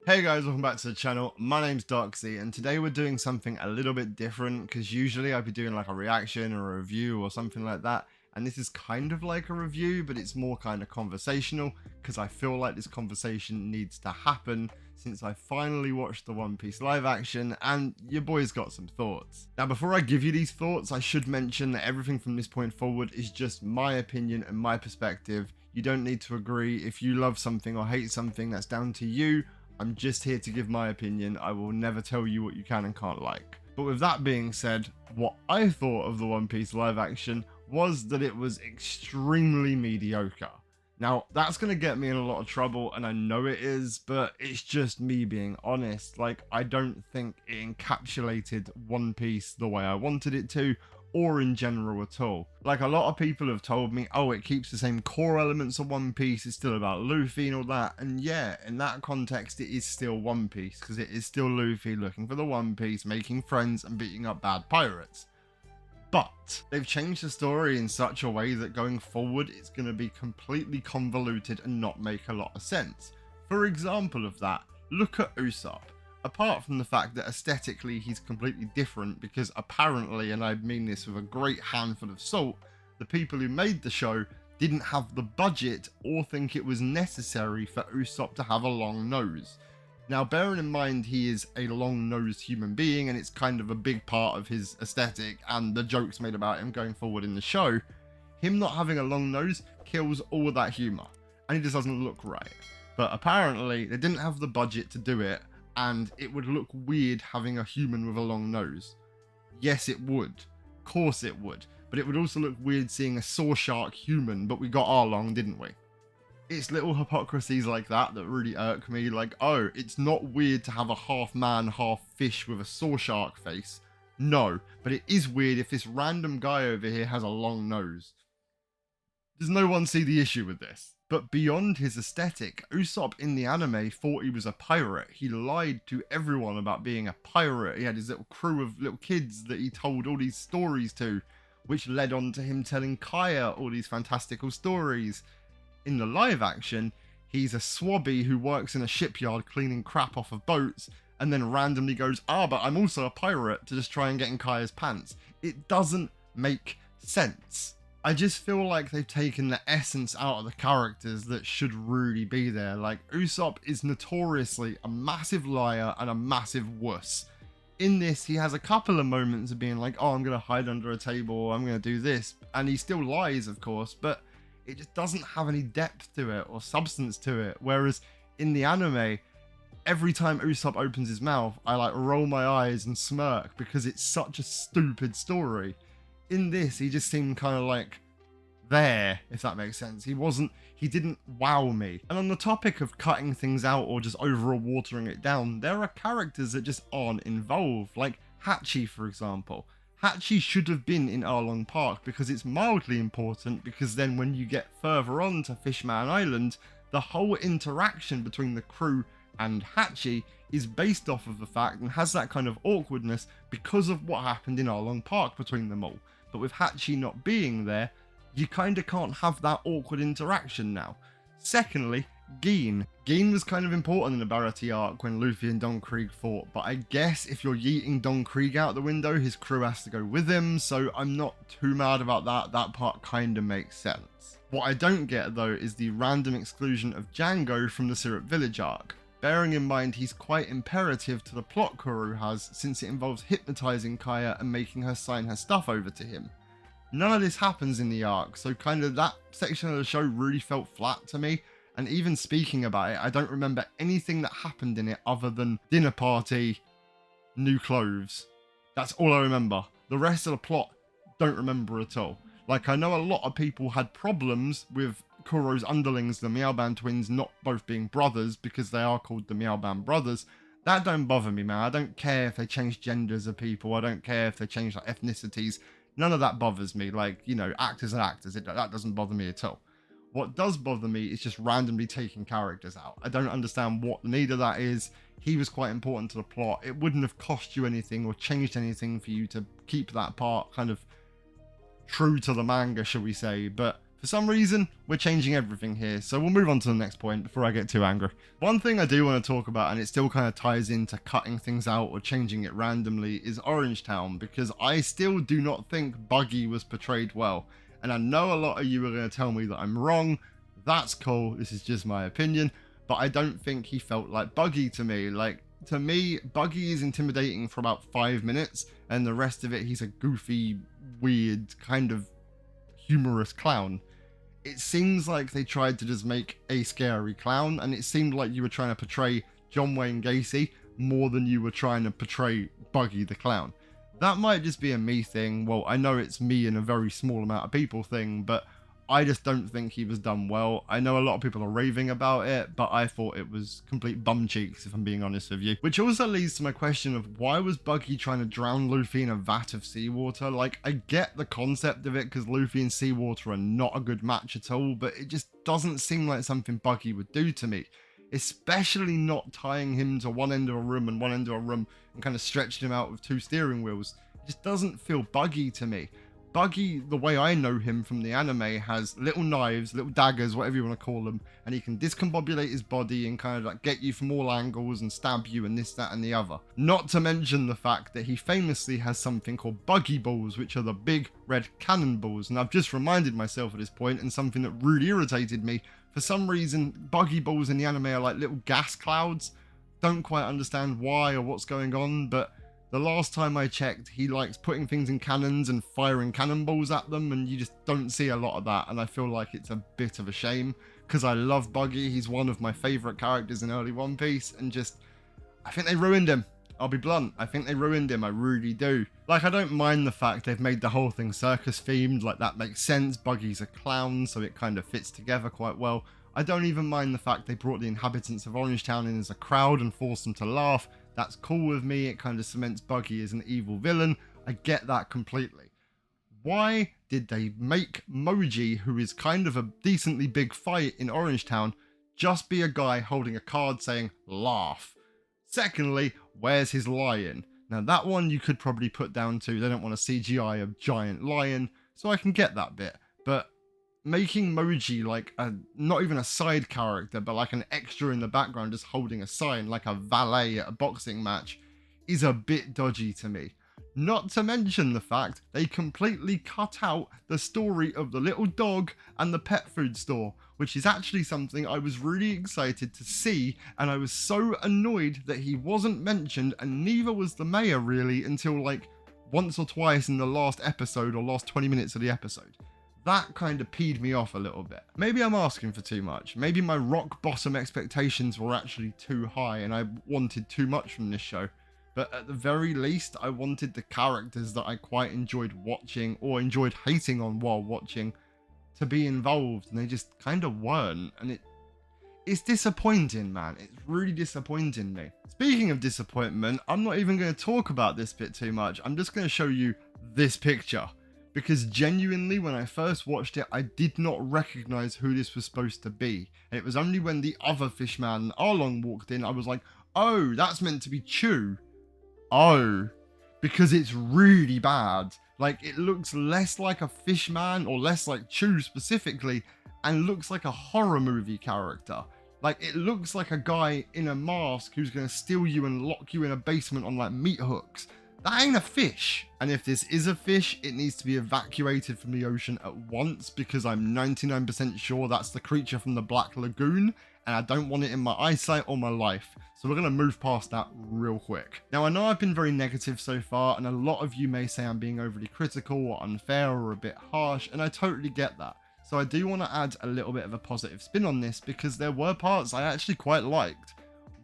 Hey guys, welcome back to the channel. My name's Doxy, and today we're doing something a little bit different because usually I'd be doing like a reaction or a review or something like that, and this is kind of like a review, but it's more kind of conversational because I feel like this conversation needs to happen since I finally watched the One Piece live action and your boy's got some thoughts. Now before I give you these thoughts, I should mention that everything from this point forward is just my opinion and my perspective. You don't need to agree. If you love something or hate something, that's down to you. I'm just here to give my opinion. I will never tell you what you can and can't like. But with that being said, what I thought of the One Piece live action was that it was extremely mediocre. Now, that's going to get me in a lot of trouble, and I know it is, but it's just me being honest. Like, I don't think it encapsulated One Piece the way I wanted it to, or in general at all. Like, a lot of people have told me, oh, it keeps the same core elements of One Piece, it's still about Luffy and all that, and yeah, in that context it is still One Piece, because it is still Luffy looking for the One Piece, making friends and beating up bad pirates. But they've changed the story in such a way that going forward it's going to be completely convoluted and not make a lot of sense. For example of that, look at Usopp. Apart from the fact that aesthetically he's completely different, because apparently, and I mean this with a great handful of salt, the people who made the show didn't have the budget or think it was necessary for Usopp to have a long nose. Now, bearing in mind he is a long-nosed human being and it's kind of a big part of his aesthetic and the jokes made about him going forward in the show, him not having a long nose kills all that humour and he just doesn't look right. But apparently they didn't have the budget to do it, and it would look weird having a human with a long nose. Yes, it would. Of course it would. But it would also look weird seeing a saw shark human, but we got our long, didn't we? It's little hypocrisies like that that really irk me. Like, oh, it's not weird to have a half man, half fish with a saw shark face. No, but it is weird if this random guy over here has a long nose. Does no one see the issue with this? But beyond his aesthetic, Usopp in the anime thought he was a pirate. He lied to everyone about being a pirate. He had his little crew of little kids that he told all these stories to, which led on to him telling Kaya all these fantastical stories. In the live action, he's a swabby who works in a shipyard cleaning crap off of boats, and then randomly goes, but I'm also a pirate, to just try and get in Kaya's pants. It doesn't make sense. I just feel like they've taken the essence out of the characters that should really be there. Like, Usopp is notoriously a massive liar and a massive wuss. In this, he has a couple of moments of being like, oh, I'm going to hide under a table, or I'm going to do this. And he still lies, of course, but it just doesn't have any depth to it or substance to it. Whereas in the anime, every time Usopp opens his mouth, I like roll my eyes and smirk because it's such a stupid story. In this, he just seemed kind of like there, if that makes sense. He didn't wow me. And on the topic of cutting things out or just overall watering it down, there are characters that just aren't involved, like Hachi, for example. Hachi should have been in Arlong Park because it's mildly important, because then when you get further on to Fishman Island, the whole interaction between the crew and Hachi is based off of the fact and has that kind of awkwardness because of what happened in Arlong Park between them all. But with Hachi not being there, you kind of can't have that awkward interaction now. Secondly, Gin. Gin was kind of important in the Barati arc when Luffy and Don Krieg fought, but I guess if you're yeeting Don Krieg out the window, his crew has to go with him, so I'm not too mad about that. That part kind of makes sense. What I don't get, though, is the random exclusion of Django from the Syrup Village arc. Bearing in mind he's quite imperative to the plot Kuru has, since it involves hypnotizing Kaya and making her sign her stuff over to him. None of this happens in the arc, so kind of that section of the show really felt flat to me, and even speaking about it, I don't remember anything that happened in it other than dinner party, new clothes. That's all I remember. The rest of the plot, don't remember at all. Like, I know a lot of people had problems with Kuro's underlings, the Meowban twins, not both being brothers because they are called the Meowban brothers. That don't bother me, man. I don't care if they change genders of people. I don't care if they change like ethnicities. None of that bothers me. Like, you know, actors are actors. That doesn't bother me at all. What does bother me is just randomly taking characters out. I don't understand what the need of that is. He was quite important to the plot. It wouldn't have cost you anything or changed anything for you to keep that part kind of true to the manga, shall we say. But For some reason, we're changing everything here, so we'll move on to the next point before I get too angry. One thing I do want to talk about, and it still kind of ties into cutting things out or changing it randomly, is Orangetown, because I still do not think Buggy was portrayed well. And I know a lot of you are going to tell me that I'm wrong. That's cool, this is just my opinion, but I don't think he felt like Buggy to me. Like, to me, Buggy is intimidating for about 5 minutes, and the rest of it, he's a goofy, weird, kind of humorous clown. It seems like they tried to just make a scary clown, and it seemed like you were trying to portray John Wayne Gacy more than you were trying to portray Buggy the Clown. That might just be a me thing. Well, I know it's me and a very small amount of people thing, but I just don't think he was done well. I know a lot of people are raving about it, but I thought it was complete bum cheeks, if I'm being honest with you. Which also leads to my question of why was Buggy trying to drown Luffy in a vat of seawater? Like, I get the concept of it because Luffy and seawater are not a good match at all, but it just doesn't seem like something Buggy would do to me. Especially not tying him to one end of a room and one end of a room and kind of stretching him out with 2 steering wheels. It just doesn't feel Buggy to me. Buggy, the way I know him from the anime, has little knives, little daggers, whatever you want to call them, and he can discombobulate his body and kind of like get you from all angles and stab you and this, that, and the other. Not to mention the fact that he famously has something called buggy balls, which are the big red cannonballs, and I've just reminded myself at this point, and something that really irritated me, for some reason, buggy balls in the anime are like little gas clouds. Don't quite understand why or what's going on, but the last time I checked, he likes putting things in cannons and firing cannonballs at them, and you just don't see a lot of that, and I feel like it's a bit of a shame, because I love Buggy. He's one of my favourite characters in early One Piece, and just, I think they ruined him. I'll be blunt, I think they ruined him, I really do. Like, I don't mind the fact they've made the whole thing circus themed, like that makes sense. Buggy's a clown, so it kind of fits together quite well. I don't even mind the fact they brought the inhabitants of Orangetown in as a crowd and forced them to laugh. That's cool with me, it kind of cements Buggy as an evil villain. I get that completely. Why did they make Moji, who is kind of a decently big fight in Orangetown, just be a guy holding a card saying, laugh? Secondly, where's his lion? Now that one you could probably put down to they don't want to CGI a giant lion, so I can get that bit. But making Moji like not even a side character, but like an extra in the background just holding a sign like a valet at a boxing match is a bit dodgy to me. Not to mention the fact they completely cut out the story of the little dog and the pet food store, which is actually something I was really excited to see, and I was so annoyed that he wasn't mentioned, and neither was the mayor really until like once or twice in the last episode or last 20 minutes of the episode. That kind of peed me off a little bit. Maybe I'm asking for too much. Maybe my rock bottom expectations were actually too high and I wanted too much from this show. But at the very least, I wanted the characters that I quite enjoyed watching or enjoyed hating on while watching to be involved, and they just kind of weren't. And it's disappointing, man. It's really disappointing me. Speaking of disappointment, I'm not even going to talk about this bit too much. I'm just going to show you this picture. Because genuinely, when I first watched it, I did not recognize who this was supposed to be. And it was only when the other fishman, Arlong, walked in, I was like, oh, that's meant to be Chew. Oh, because it's really bad. Like, it looks less like a fishman, or less like Chew specifically, and looks like a horror movie character. Like, it looks like a guy in a mask who's going to steal you and lock you in a basement on, like, meat hooks. That ain't a fish. And if this is a fish, it needs to be evacuated from the ocean at once, because I'm 99% sure that's the creature from the Black Lagoon, and I don't want it in my eyesight or my life. So we're going to move past that real quick. Now, I know I've been very negative so far, and a lot of you may say I'm being overly critical or unfair or a bit harsh, and I totally get that. So I do want to add a little bit of a positive spin on this, because there were parts I actually quite liked.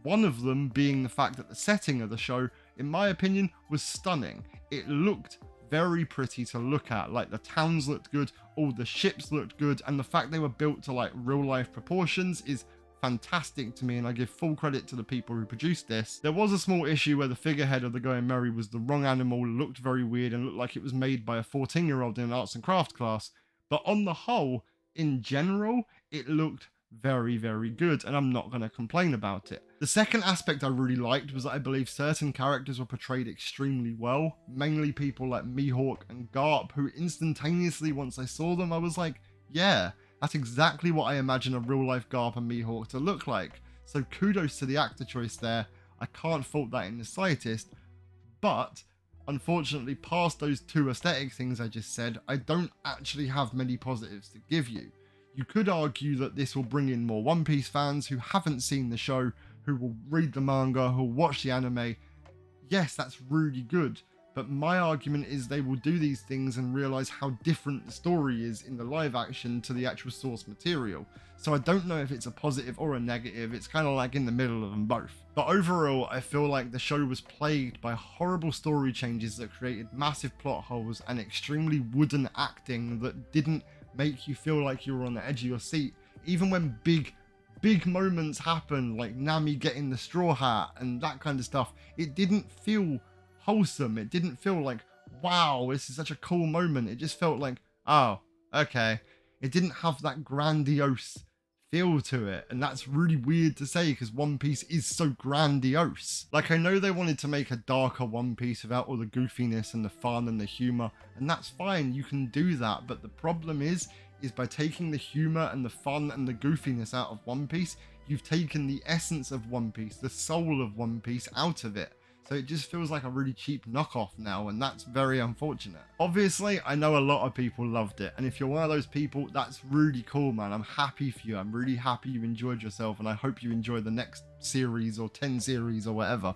One of them being the fact that the setting of the show, in my opinion, was stunning. It looked very pretty to look at. Like, the towns looked good, all the ships looked good, and the fact they were built to like real life proportions is fantastic to me, and I give full credit to the people who produced this. There was a small issue where the figurehead of the Going Merry was the wrong animal, looked very weird, and looked like it was made by a 14-year-old in an arts and crafts class. But on the whole, in general, it looked very, very good, and I'm not going to complain about it. The second aspect I really liked was that I believe certain characters were portrayed extremely well, mainly people like Mihawk and Garp, who instantaneously, once I saw them, I was like, Yeah, that's exactly what I imagine a real life Garp and Mihawk to look like. So kudos to the actor choice there. I can't fault that in the slightest. But unfortunately, past those two aesthetic things I just said, I don't actually have many positives to give you. You could argue that this will bring in more One Piece fans who haven't seen the show, who will read the manga, who will watch the anime. Yes, that's really good. But my argument is they will do these things and realise how different the story is in the live action to the actual source material. So I don't know if it's a positive or a negative, it's kind of like in the middle of them both. But overall, I feel like the show was plagued by horrible story changes that created massive plot holes and extremely wooden acting that didn't make you feel like you were on the edge of your seat. Even when big moments happen, like Nami getting the straw hat and that kind of stuff, it didn't feel wholesome. It didn't feel like, wow, this is such a cool moment. It just felt like, oh, okay. It didn't have that grandiose feel to it, and that's really weird to say because One Piece is so grandiose. Like, I know they wanted to make a darker One Piece without all the goofiness and the fun and the humor, and that's fine, you can do that, but the problem is by taking the humor and the fun and the goofiness out of One Piece, you've taken the essence of One Piece, the soul of One Piece out of it. So it just feels like a really cheap knockoff now, and that's very unfortunate. Obviously, I know a lot of people loved it, and if you're one of those people, that's really cool, man. I'm happy for you. I'm really happy you enjoyed yourself, and I hope you enjoy the next series or 10 series or whatever.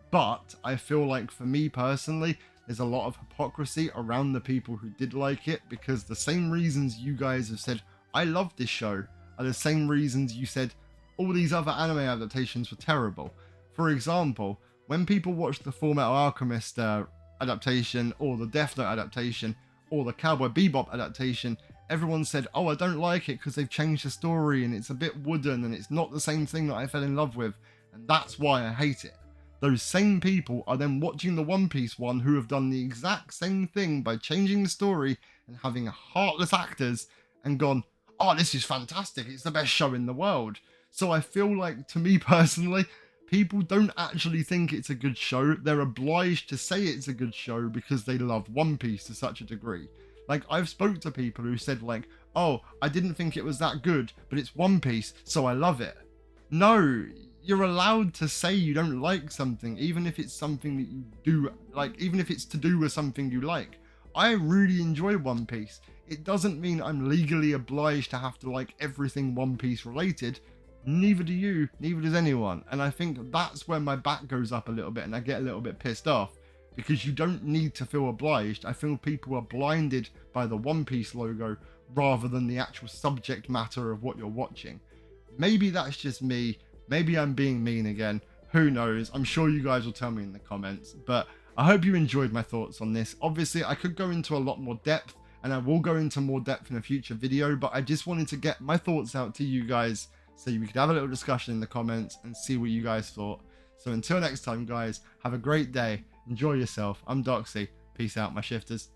But I feel like for me personally, there's a lot of hypocrisy around the people who did like it, because the same reasons you guys have said, I love this show, are the same reasons you said all these other anime adaptations were terrible. For example, when people watch the Fullmetal Alchemist adaptation, or the Death Note adaptation, or the Cowboy Bebop adaptation, everyone said, oh, I don't like it because they've changed the story and it's a bit wooden and it's not the same thing that I fell in love with, and that's why I hate it. Those same people are then watching the One Piece one who have done the exact same thing by changing the story and having heartless actors and gone, oh, this is fantastic, it's the best show in the world. So I feel like, to me personally, people don't actually think it's a good show. They're obliged to say it's a good show because they love One Piece to such a degree. Like, I've spoke to people who said like, oh, I didn't think it was that good, but it's One Piece, so I love it. No, you're allowed to say you don't like something, even if it's something that you do, like, even if it's to do with something you like. I really enjoy One Piece. It doesn't mean I'm legally obliged to have to like everything One Piece related. Neither do you, neither does anyone. And I think that's where my back goes up a little bit and I get a little bit pissed off, because you don't need to feel obliged. I feel people are blinded by the One Piece logo rather than the actual subject matter of what you're watching. Maybe that's just me. Maybe I'm being mean again. Who knows? I'm sure you guys will tell me in the comments. But I hope you enjoyed my thoughts on this. Obviously, I could go into a lot more depth, and I will go into more depth in a future video, but I just wanted to get my thoughts out to you guys so we could have a little discussion in the comments and see what you guys thought. So until next time, guys, have a great day. Enjoy yourself. I'm Doxy. Peace out, my shifters.